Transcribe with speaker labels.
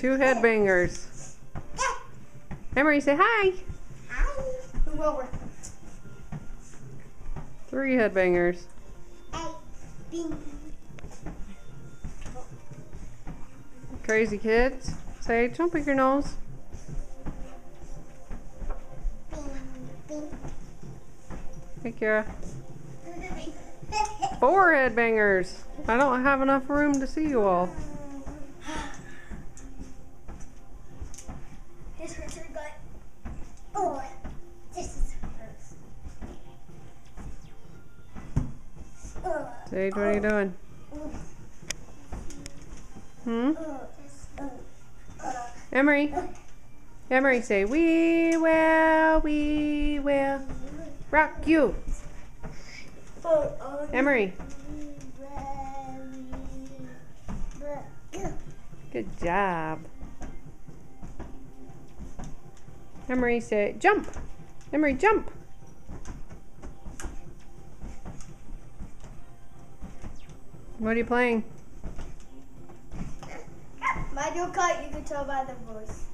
Speaker 1: 2 headbangers. Emery, say hi.
Speaker 2: Hi. Move over.
Speaker 1: 3 headbangers. Crazy kids. Say, don't pick your nose. Hey, Kira. 4 headbangers. I don't have enough room to see you all.
Speaker 2: This hurts your gut. Oh, this hurts.
Speaker 1: Sage, what are you doing? Emery. Emery, say, we will rock you. Emery. Good job. Emery, say, jump. Emery, jump. What are you playing?
Speaker 2: Mario Kart, you can tell by the voice.